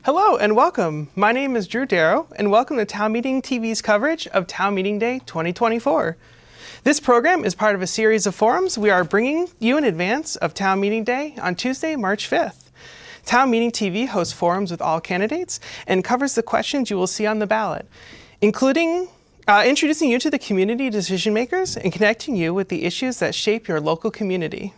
Hello and welcome. My name is Drew Darrow and welcome to Town Meeting TV's coverage of Town Meeting Day 2024. This program is part of a series of forums we are bringing you in advance of Town Meeting Day on Tuesday, March 5th. Town Meeting TV hosts forums with all candidates and covers the questions you will see on the ballot, including introducing you to the community decision makers and connecting you with the issues that shape your local community.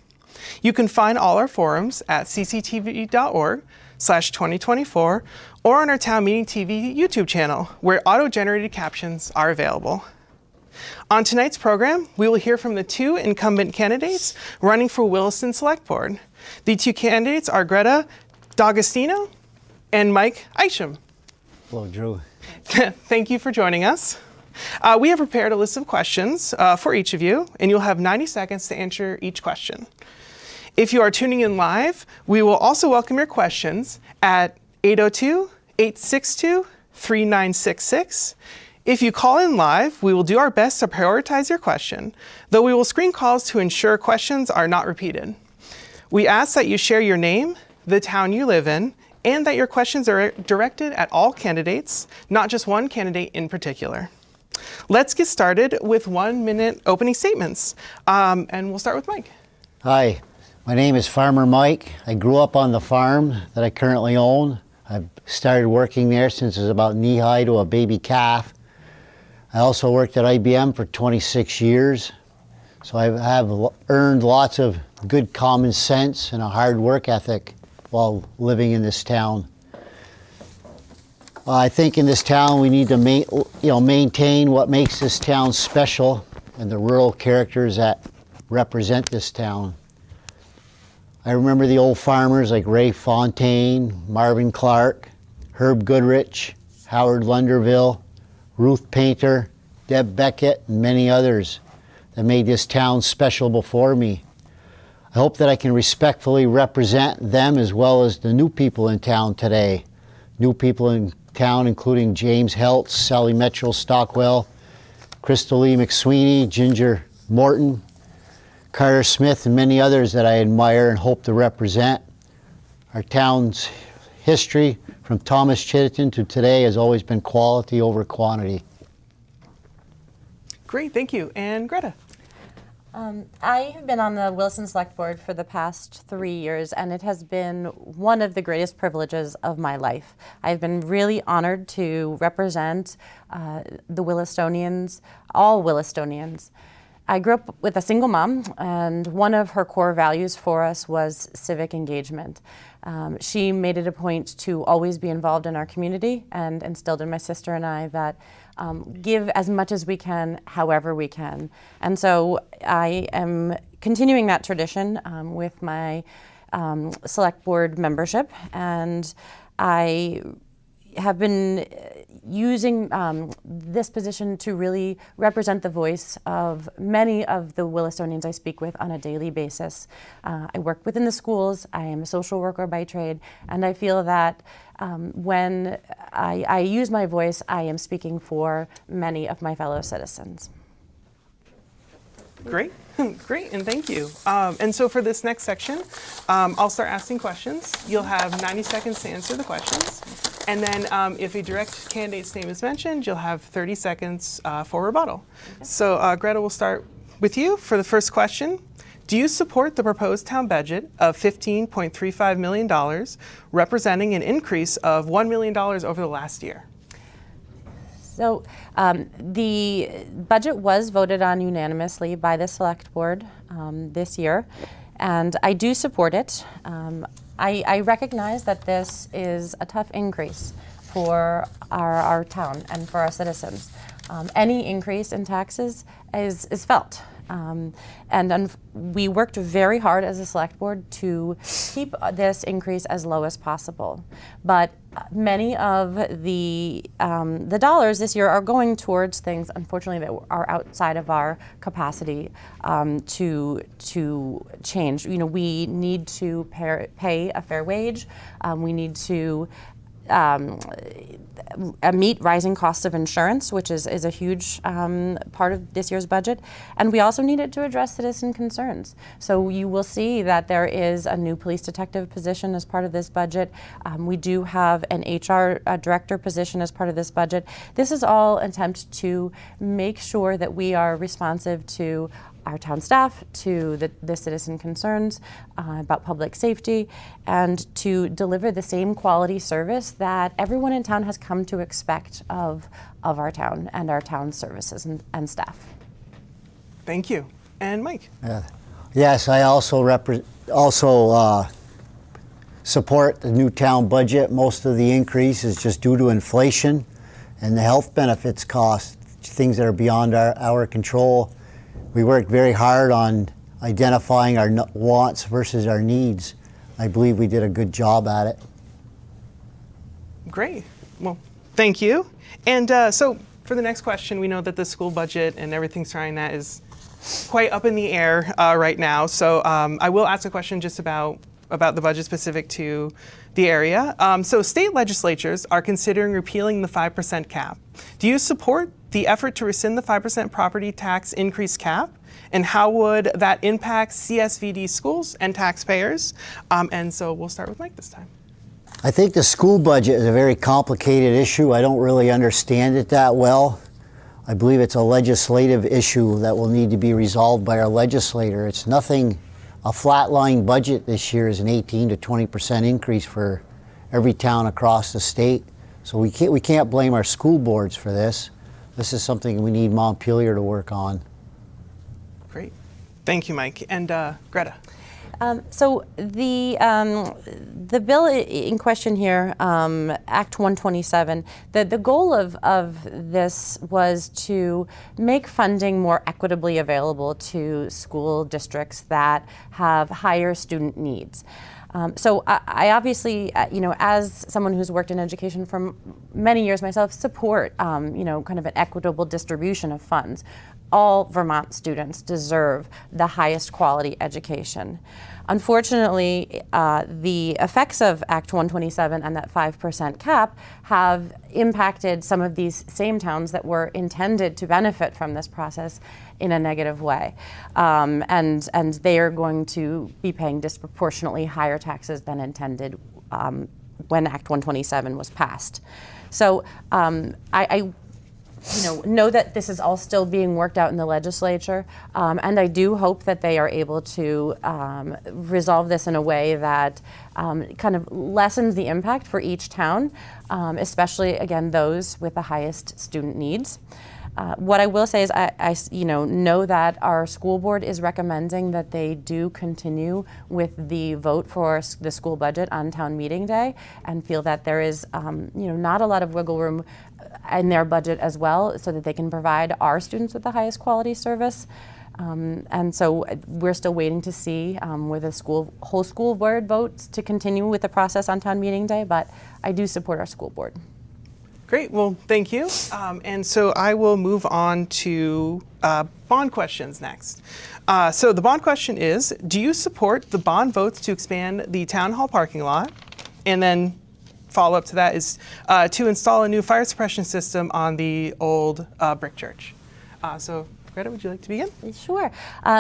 You can find all our forums at cctv.org/2024 or on our Town Meeting TV YouTube channel, where auto-generated captions are available. On tonight's program, we will hear from the two incumbent candidates running for Williston Selectboard. The two candidates are Greta D'Agostino and Mike Isham. Hello, Drew. Thank you for joining us. We have prepared a list of questions for each of you, and you'll have 90 seconds to answer each question. If you are tuning in live, we will also welcome your questions at 802-862-3966. If you call in live, we will do our best to prioritize your question, though we will screen calls to ensure questions are not repeated. We ask that you share your name, the town you live in, and that your questions are directed at all candidates, not just one candidate in particular. Let's get started with 1-minute opening statements. And we'll start with Mike. Hi, my name is Farmer Mike. I grew up on the farm that I currently own. I've started working there since I was about knee-high to a baby calf. I also worked at IBM for 26 years. So I have earned lots of good common sense and a hard work ethic while living in this town. I think in this town we need to maintain what makes this town special and the rural characters that represent this town. I remember the old farmers like Ray Fontaine, Marvin Clark, Herb Goodrich, Howard Lunderville, Ruth Painter, Deb Beckett, and many others that made this town special before me. I hope that I can respectfully represent them as well as the new people in town today. New people in town including James Heltz, Sally Metchell Stockwell, Crystal Lee McSweeney, Ginger Morton, Carter Smith, and many others that I admire and hope to represent. Our town's history from Thomas Chittenden to today has always been quality over quantity. Great, thank you. And Greta? I have been on the Williston Select Board for the past 3 years, and it has been one of the greatest privileges of my life. I've been really honored to represent the Willistonians, all Willistonians. I grew up with a single mom, and one of her core values for us was civic engagement. She made it a point to always be involved in our community and instilled in my sister and I that give as much as we can, however we can. And so I am continuing that tradition with my select board membership, and I have been using this position to really represent the voice of many of the Willistonians I speak with on a daily basis. I work within the schools, I am a social worker by trade, and I feel that when I use my voice, I am speaking for many of my fellow citizens. Great, great, and thank you. And so for this next section, I'll start asking questions. You'll have 90 seconds to answer the questions. And then if a direct candidate's name is mentioned, you'll have 30 seconds for rebuttal. Okay. So Greta, we'll start with you for the first question. Do you support the proposed town budget of $15.35 million, representing an increase of $1 million over the last year? So the budget was voted on unanimously by the Select Board this year, and I do support it. I recognize that this is a tough increase for our town and for our citizens. Any increase in taxes is felt. And we worked very hard as a select board to keep this increase as low as possible. But many of the dollars this year are going towards things, unfortunately, that are outside of our capacity to change. You know, we need to pay a fair wage. We need to meet rising costs of insurance, which is a huge part of this year's budget. And we also needed to address citizen concerns. So you will see that there is a new police detective position as part of this budget. We do have an HR director position as part of this budget. This is all an attempt to make sure that we are responsive to our town staff, to the citizen concerns about public safety, and to deliver the same quality service that everyone in town has come to expect of our town and our town's services and staff. Thank you. And Mike? Yes, I also support the new town budget. Most of the increase is just due to inflation and the health benefits cost, things that are beyond our control. We worked very hard on identifying our wants versus our needs. I believe we did a good job at it. Great. Well, thank you. And so for the next question, we know that the school budget and everything surrounding that is quite up in the air right now. So I will ask a question just about the budget specific to the area. So state legislatures are considering repealing the 5% cap. Do you support the effort to rescind the 5% property tax increase cap? And how would that impact CSVD schools and taxpayers? And so we'll start with Mike this time. I think the school budget is a very complicated issue. I don't really understand it that well. I believe it's a legislative issue that will need to be resolved by our legislator. It's nothing, a flatline budget this year is an 18 to 20% increase for every town across the state. So we can't blame our school boards for this. This is something we need Montpelier to work on. Great. Thank you, Mike. And Greta. So the bill in question here, Act 127, the goal of this was to make funding more equitably available to school districts that have higher student needs. So I obviously, as someone who's worked in education for many years myself, support, kind of an equitable distribution of funds. All Vermont students deserve the highest quality education. Unfortunately, the effects of Act 127 and that 5% cap have impacted some of these same towns that were intended to benefit from this process in a negative way. And they are going to be paying disproportionately higher taxes than intended when Act 127 was passed. So I know that this is all still being worked out in the legislature, and I do hope that they are able to resolve this in a way that kind of lessens the impact for each town, especially, again, those with the highest student needs. What I will say is I know that our school board is recommending that they do continue with the vote for the school budget on town meeting day, and feel that there is not a lot of wiggle room in their budget as well, so that they can provide our students with the highest quality service. And so we're still waiting to see where the whole school board votes to continue with the process on town meeting day, but I do support our school board. Great, well, thank you. And so I will move on to bond questions next. So the bond question is, do you support the bond votes to expand the town hall parking lot? And then follow-up to that is to install a new fire suppression system on the old brick church. So Greta, would you like to begin? Sure.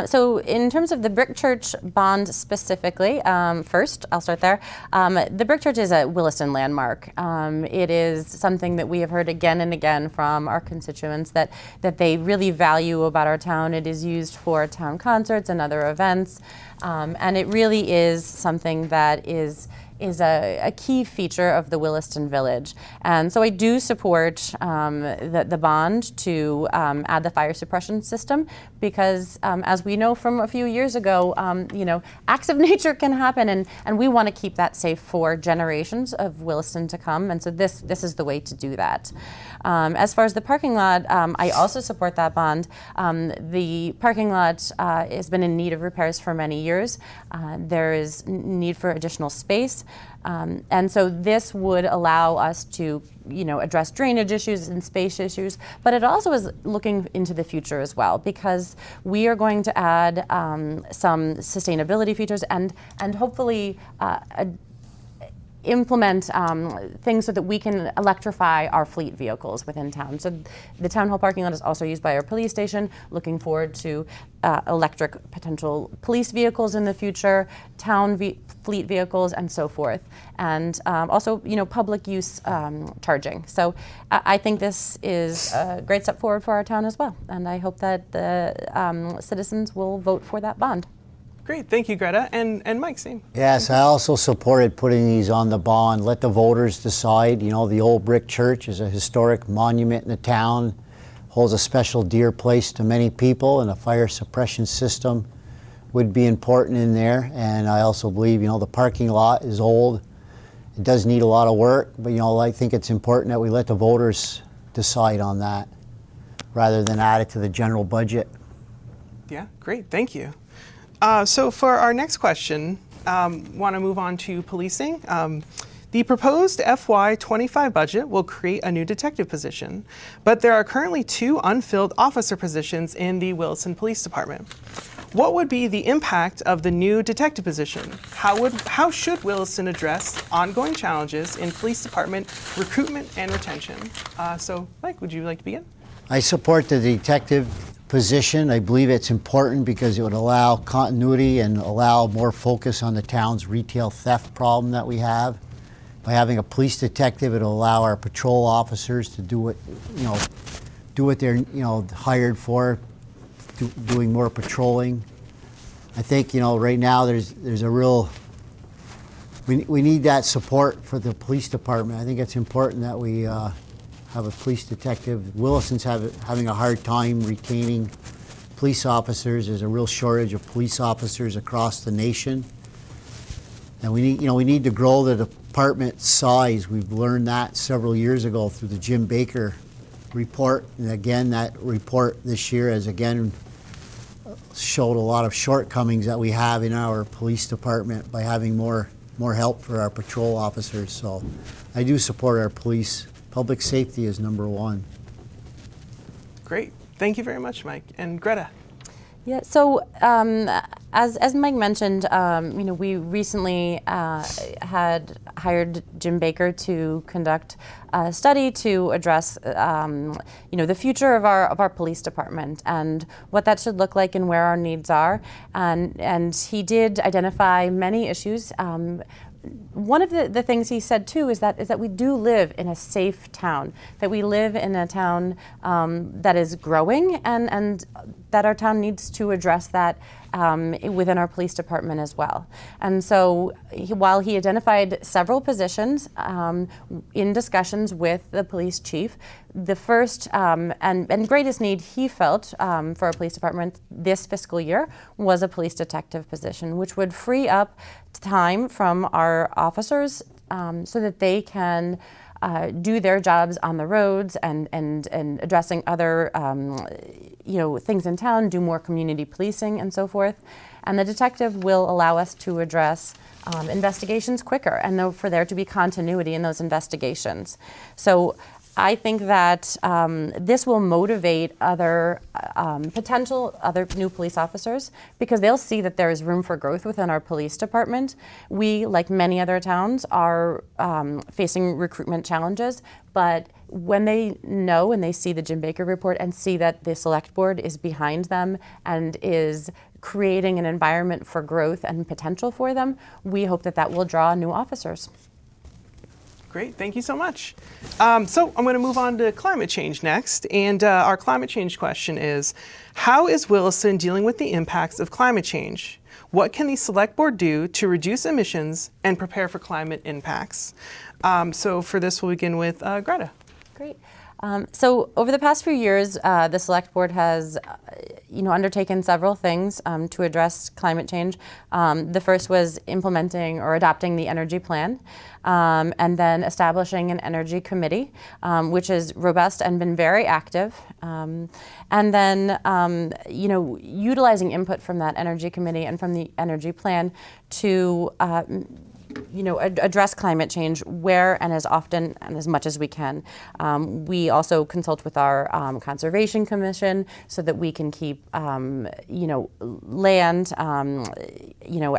So in terms of the brick church bond specifically, first, I'll start there. The brick church is a Williston landmark. It is something that we have heard again and again from our constituents that they really value about our town. It is used for town concerts and other events, and it really is something that is a key feature of the Williston Village. And so I do support the bond to add the fire suppression system, because as we know from a few years ago, acts of nature can happen, and we want to keep that safe for generations of Williston to come. And so this is the way to do that. As far as the parking lot, I also support that bond. The parking lot has been in need of repairs for many years. There is need for additional space. And so this would allow us to, address drainage issues and space issues, but it also is looking into the future as well, because we are going to add implement things so that we can electrify our fleet vehicles within town. So the town hall parking lot is also used by our police station. Looking forward to electric potential police vehicles in the future, town fleet vehicles, and so forth. And also, public use charging. So I think this is a great step forward for our town as well. And I hope that the citizens will vote for that bond. Great, thank you, Greta. And Mike, same. Yes, I also supported putting these on the bond. Let the voters decide. The old brick church is a historic monument in the town, holds a special dear place to many people, and a fire suppression system would be important in there. And I also believe, the parking lot is old. It does need a lot of work, but I think it's important that we let the voters decide on that rather than add it to the general budget. Yeah, great, thank you. So for our next question, want to move on to policing. The proposed FY25 budget will create a new detective position, but there are currently 2 unfilled officer positions in the Williston Police Department. What would be the impact of the new detective position? How should Williston address ongoing challenges in police department recruitment and retention? So Mike, would you like to begin? I support the detective position. I believe it's important because it would allow continuity and allow more focus on the town's retail theft problem that we have. By having a police detective, it'll allow our patrol officers to do what they're hired for, doing more patrolling. I think right now there's a real we need that support for the police department. I think it's important that we have a police detective. Williston's having a hard time retaining police officers. There's a real shortage of police officers across the nation. And we need to grow the department size. We've learned that several years ago through the Jim Baker report. And again, that report this year has again showed a lot of shortcomings that we have in our police department by having more help for our patrol officers. So I do support our police. Public safety is number 1. Great. Thank you very much, Mike. And Greta? Yeah, so as Mike mentioned, we recently had hired Jim Baker to conduct a study to address, the future of our police department and what that should look like and where our needs are. And he did identify many issues. One of the things he said too is that we do live in a safe town, that we live in a town that is growing, and that our town needs to address that within our police department as well. And so while he identified several positions in discussions with the police chief, the first and greatest need he felt for our police department this fiscal year was a police detective position, which would free up time from our officers so that they can do their jobs on the roads and addressing other things in town, do more community policing and so forth. And the detective will allow us to address investigations quicker and for there to be continuity in those investigations. So I think that this will motivate other other new police officers because they'll see that there is room for growth within our police department. We, like many other towns, are facing recruitment challenges, but when they know and they see the Jim Baker report and see that the Selectboard is behind them and is creating an environment for growth and potential for them, we hope that will draw new officers. Great, thank you so much. So I'm going to move on to climate change next. And our climate change question is, how is Williston dealing with the impacts of climate change? What can the Select Board do to reduce emissions and prepare for climate impacts? So for this, we'll begin with Greta. Great. So over the past few years, the Select Board has undertaken several things to address climate change. The first was implementing or adopting the energy plan, and then establishing an energy committee, which is robust and been very active. And then, utilizing input from that energy committee and from the energy plan to address climate change where and as often and as much as we can. We also consult with our Conservation Commission so that we can keep, land,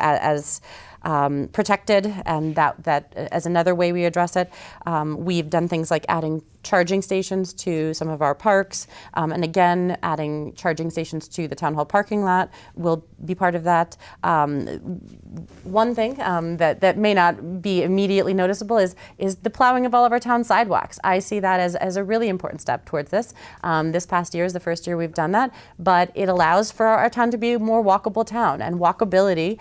as protected, and that as another way we address it. We've done things like adding charging stations to some of our parks, and again, adding charging stations to the town hall parking lot will be part of that. One thing that may not be immediately noticeable is the plowing of all of our town sidewalks. I see that as a really important step towards this. This past year is the first year we've done that, but it allows for our town to be a more walkable town, and walkability,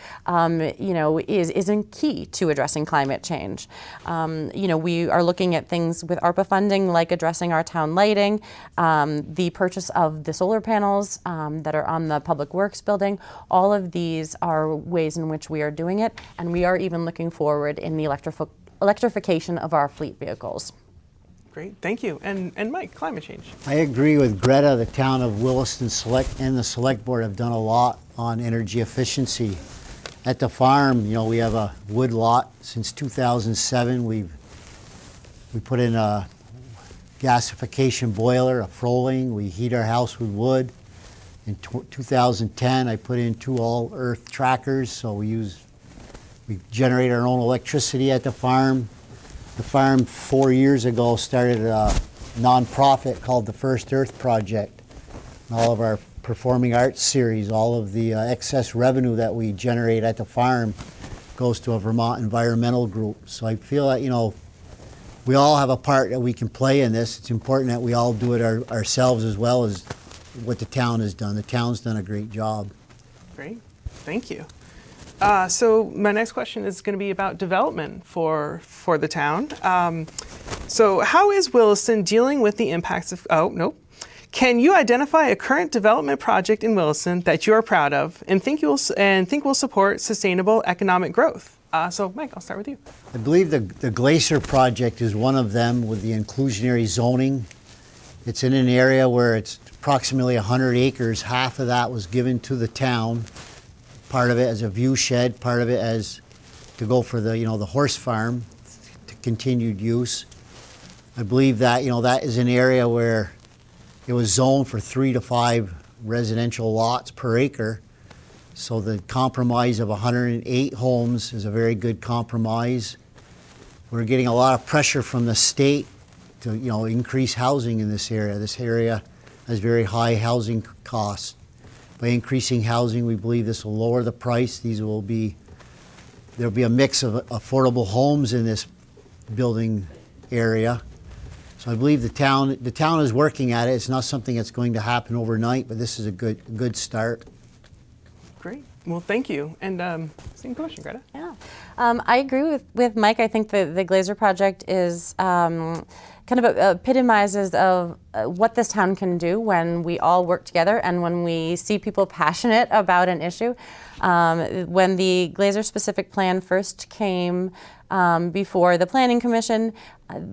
isn't key to addressing climate change. We are looking at things with ARPA funding, like addressing our town lighting, the purchase of the solar panels that are on the Public Works building. All of these are ways in which we are doing it, and we are even looking forward in the electrification of our fleet vehicles. Great, thank you. And Mike, climate change. I agree with Greta. The town of Williston and the Select Board have done a lot on energy efficiency. At the farm, we have a wood lot. Since 2007, we put in a gasification boiler, a Froling. We heat our house with wood. In 2010, I put in 2 all-earth trackers, so we generate our own electricity at the farm. The farm 4 years ago started a nonprofit called the First Earth Project. And all of our performing arts series, all of the excess revenue that we generate at the farm goes to a Vermont environmental group. So I feel that, we all have a part that we can play in this. It's important that we all do it ourselves as well as what the town has done. The town's done a great job. Great, thank you. So my next question is going to be about development for the town. So how is Williston dealing with the impacts of, Can you identify a current development project in Williston that you are proud of and think will support sustainable economic growth? So Mike, I'll start with you. I believe the Glacier project is one of them with the inclusionary zoning. It's in an area where it's approximately 100 acres. Half of that was given to the town. Part of it as a view shed, part of it as to go for the horse farm to continued use. I believe that that is an area where it was zoned for 3 to 5 residential lots per acre. So the compromise of 108 homes is a very good compromise. We're getting a lot of pressure from the state to increase housing in this area. This area has very high housing costs. By increasing housing, we believe this will lower the price. There'll be a mix of affordable homes in this building area. So I believe the town is working at it. It's not something that's going to happen overnight, but this is a good start. Great. Well, thank you. And same question, Greta. Yeah, I agree with Mike. I think the Glacier project is kind of epitomizes of what this town can do when we all work together and when we see people passionate about an issue. When the Glacier specific plan first came before the Planning Commission,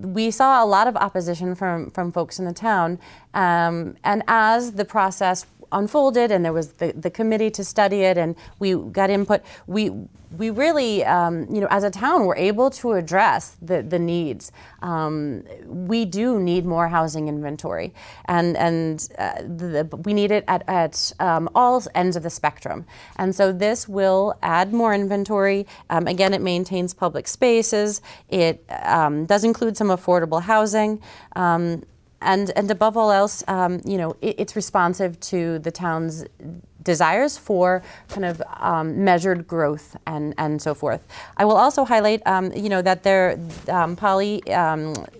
we saw a lot of opposition from folks in the town. And as the process unfolded and there was the committee to study it and we got input, we really, as a town, were able to address the needs. We do need more housing inventory, and we need it at all ends of the spectrum. And so this will add more inventory. Again, it maintains public spaces. It does include some affordable housing. And above all else, it's responsive to the town's desires for kind of measured growth and so forth. I will also highlight, that Polly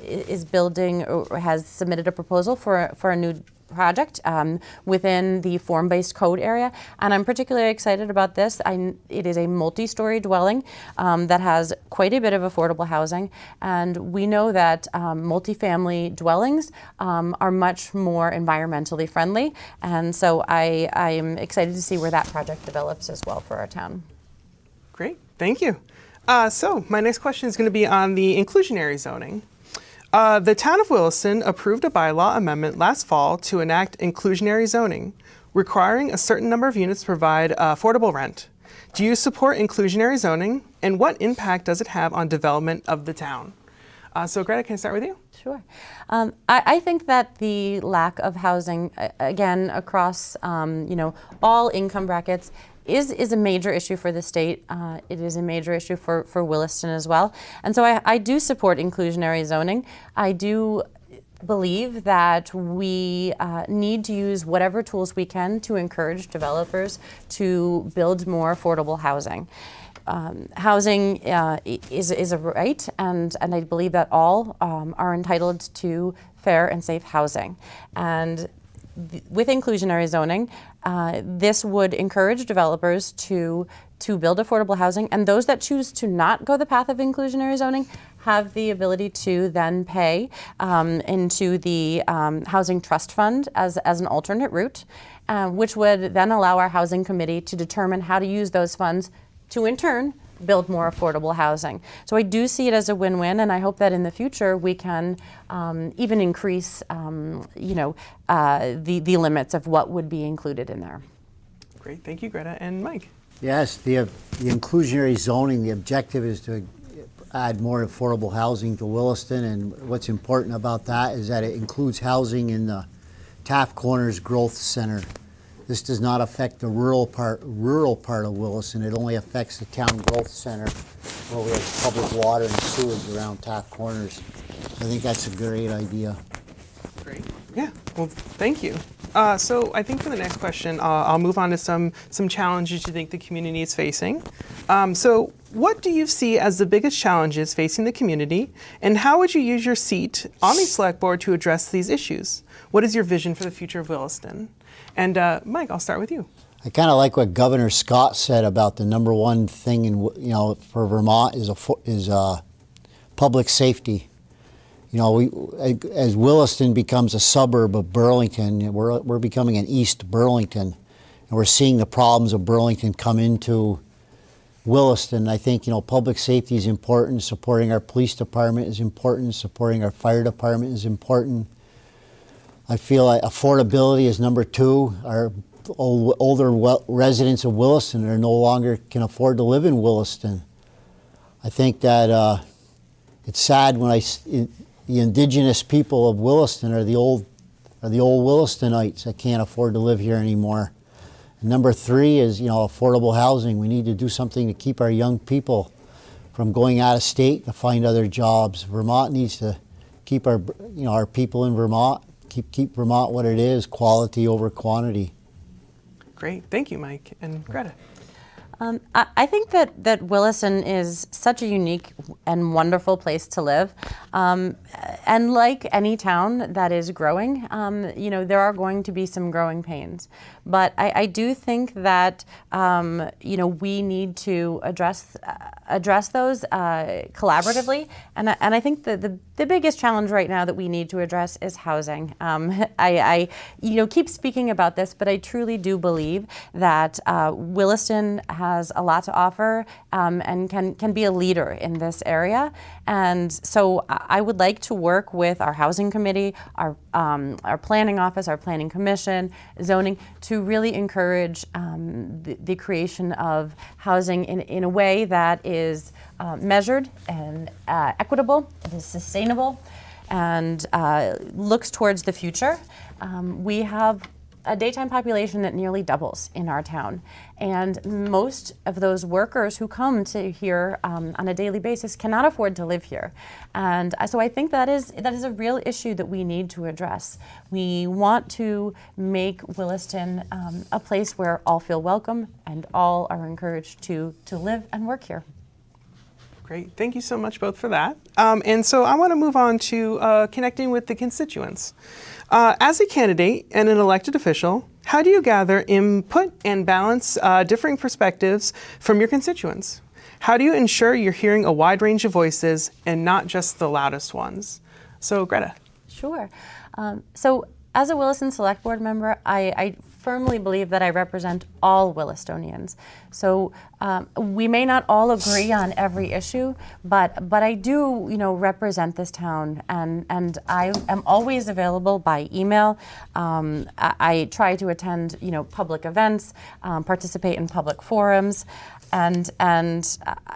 is building or has submitted a proposal for a new project within the form-based code area, and I'm particularly excited about this. It is a multi-story dwelling that has quite a bit of affordable housing, and we know that multifamily dwellings are much more environmentally friendly, and so I am excited to see where that project develops as well for our town. Great, thank you. So my next question is going to be on the inclusionary zoning. The town of Williston approved a bylaw amendment last fall to enact inclusionary zoning, requiring a certain number of units to provide affordable rent. Do you support inclusionary zoning, and what impact does it have on development of the town? So Greta, can I start with you? Sure. I think that the lack of housing, again, across all income brackets, is a major issue for the state. It is a major issue for Williston as well. And so I do support inclusionary zoning. I do believe that we need to use whatever tools we can to encourage developers to build more affordable housing. Housing is a right, and I believe that all are entitled to fair and safe housing. And with inclusionary zoning, this would encourage developers to build affordable housing, and those that choose to not go the path of inclusionary zoning have the ability to then pay into the Housing Trust Fund as an alternate route, which would then allow our housing committee to determine how to use those funds to in turn build more affordable housing. So I do see it as a win-win, and I hope that in the future we can even increase the limits of what would be included in there. Great, thank you, Greta. And Mike? Yes, the inclusionary zoning, the objective is to add more affordable housing to Williston, and what's important about that is that it includes housing in the Taft Corners Growth Center. This does not affect the rural part of Williston. It only affects the town growth center where we have public water and sewage around Taft Corners. I think that's a great idea. Great. Yeah, well, thank you. So I think for the next question, I'll move on to some challenges you think the community is facing. So what do you see as the biggest challenges facing the community, and how would you use your seat on the select board to address these issues? What is your vision for the future of Williston? And Mike, I'll start with you. I kind of like what Governor Scott said about the number one thing for Vermont is public safety. As Williston becomes a suburb of Burlington, we're becoming an East Burlington, and we're seeing the problems of Burlington come into Williston. I think public safety is important. Supporting our police department is important. Supporting our fire department is important. I feel like affordability is number two. Our older residents of Williston are no longer can afford to live in Williston. I think that it's sad when the indigenous people of Williston are the old Willistonites that can't afford to live here anymore. And number three is affordable housing. We need to do something to keep our young people from going out of state to find other jobs. Vermont needs to keep our people in Vermont. Keep Vermont what it is, quality over quantity. Great, thank you, Mike. And Greta? I think that Williston is such a unique and wonderful place to live. And like any town that is growing, there are going to be some growing pains. But I do think that, we need to address those collaboratively. And I think the biggest challenge right now that we need to address is housing. I keep speaking about this, but I truly do believe that Williston has a lot to offer and can be a leader in this area. And so I would like to work with our housing committee, our planning office, our planning commission, zoning, to really encourage the creation of housing in a way that is measured and equitable, it is sustainable, and looks towards the future. We have a daytime population that nearly doubles in our town. And most of those workers who come to here on a daily basis cannot afford to live here. And so I think that is a real issue that we need to address. We want to make Williston a place where all feel welcome and all are encouraged to live and work here. Great, thank you so much both for that. And so I want to move on to connecting with the constituents. As a candidate and an elected official, how do you gather input and balance differing perspectives from your constituents? How do you ensure you're hearing a wide range of voices and not just the loudest ones? So Greta. Sure. So as a Williston Select Board member, I firmly believe that I represent all Willistonians. So we may not all agree on every issue, but I do, represent this town, and I am always available by email. I try to attend, public events, participate in public forums, and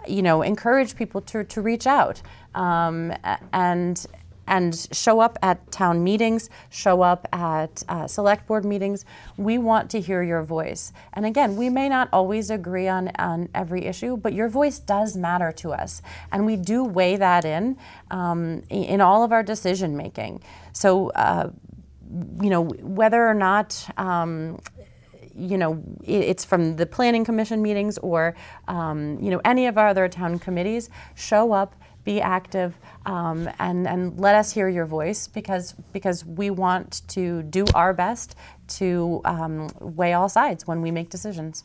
encourage people to reach out. And and show up at town meetings, show up at select board meetings. We want to hear your voice. And again, we may not always agree on every issue, but your voice does matter to us. And we do weigh that in all of our decision making. So, whether or not it's from the planning commission meetings or any of our other town committees, show up, be active, and let us hear your voice because we want to do our best to weigh all sides when we make decisions.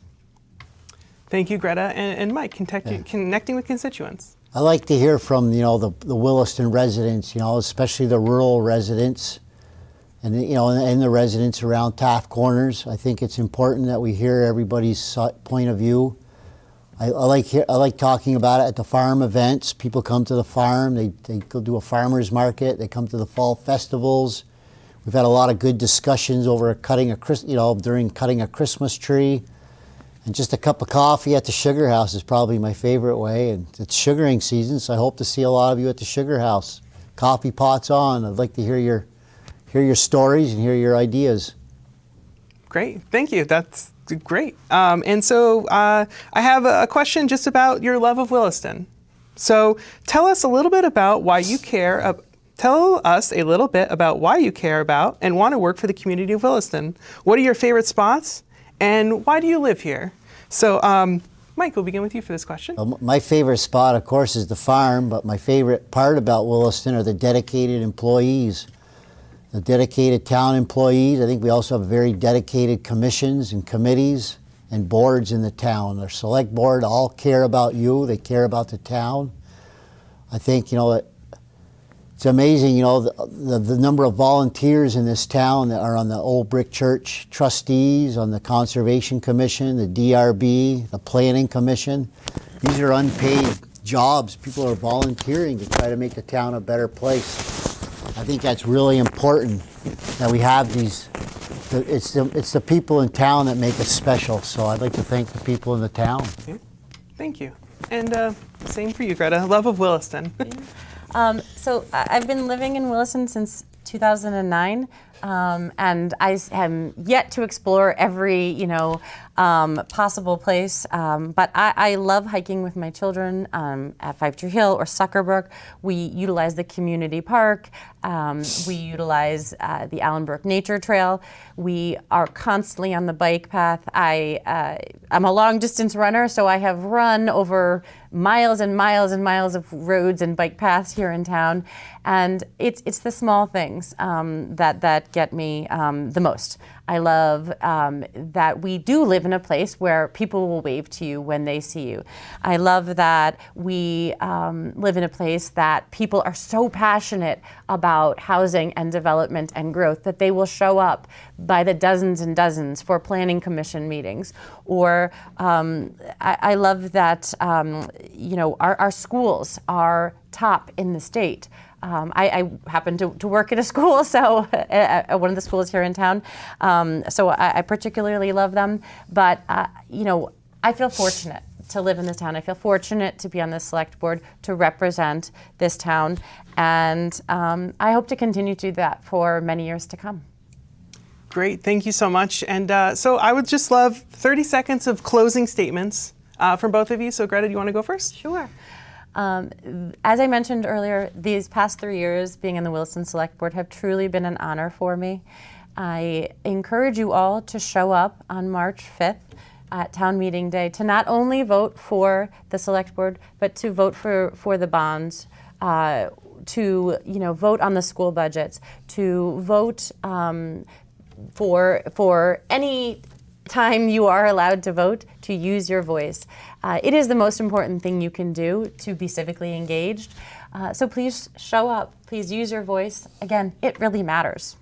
Thank you, Greta. And Mike, connecting with constituents. I like to hear from the Williston residents, especially the rural residents, and and the residents around Taft Corners. I think it's important that we hear everybody's point of view. I like talking about it at the farm events. People come to the farm. They go do a farmers market. They come to the fall festivals. We've had a lot of good discussions over during cutting a Christmas tree. And just a cup of coffee at the Sugar House is probably my favorite way. And it's sugaring season, so I hope to see a lot of you at the Sugar House. Coffee pots on. I'd like to hear your stories and hear your ideas. Great, thank you. That's great. And so I have a question just about your love of Williston. So tell us a little bit about why you care. Tell us a little bit about why you care about and want to work for the community of Williston. What are your favorite spots, and why do you live here? So, Mike, we'll begin with you for this question. My favorite spot, of course, is the farm, but my favorite part about Williston are the dedicated employees. The dedicated town employees. I think we also have very dedicated commissions and committees and boards in the town. Our select board all care about you. They care about the town. I think, it's amazing, the number of volunteers in this town that are on the Old Brick Church trustees, on the Conservation Commission, the DRB, the Planning Commission. These are unpaid jobs. People are volunteering to try to make the town a better place. I think that's really important that we have these. It's the people in town that make us special. So I'd like to thank the people in the town. Okay. Thank you. And same for you, Greta. Love of Williston. So I've been living in Williston since 2009, and I am yet to explore every possible place. But I love hiking with my children at Five Tree Hill or Suckerbrook. We utilize the community park. We utilize the Allenbrook Nature Trail. We are constantly on the bike path. I'm a long distance runner, so I have run over miles and miles and miles of roads and bike paths here in town. And it's the small things that get me the most. I love that we do live in a place where people will wave to you when they see you. I love that we live in a place that people are so passionate about housing and development and growth that they will show up by the dozens and dozens for planning commission meetings. Or I love that our schools are top in the state. I happen to work at a school, so at one of the schools here in town. So I particularly love them. But I feel fortunate to live in this town. I feel fortunate to be on the select board to represent this town, and I hope to continue to do that for many years to come. Great, thank you so much. And so I would just love 30 seconds of closing statements from both of you. So Greta, do you want to go first? Sure. As I mentioned earlier, these past 3 years being in the Williston Select Board have truly been an honor for me. I encourage you all to show up on March 5th at Town Meeting Day to not only vote for the Select Board, but to vote for the bonds, to vote on the school budgets, to vote for any time you are allowed to vote, to use your voice. It is the most important thing you can do to be civically engaged. So please show up. Please use your voice. Again, it really matters.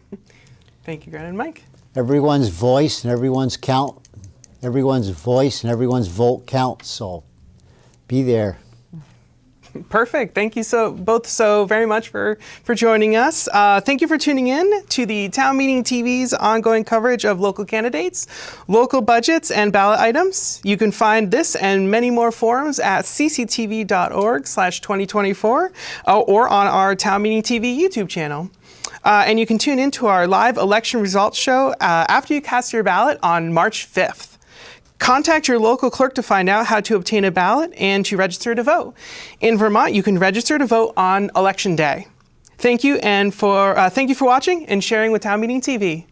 Thank you, Greta and Mike. Everyone's voice and everyone's voice and everyone's vote counts. So be there. Perfect. Thank you both so very much for joining us. Thank you for tuning in to the Town Meeting TV's ongoing coverage of local candidates, local budgets, and ballot items. You can find this and many more forums at cctv.org/2024 or on our Town Meeting TV YouTube channel. And you can tune into our live election results show after you cast your ballot on March 5th. Contact your local clerk to find out how to obtain a ballot and to register to vote. In Vermont, you can register to vote on Election Day. Thank you for watching and sharing with Town Meeting TV.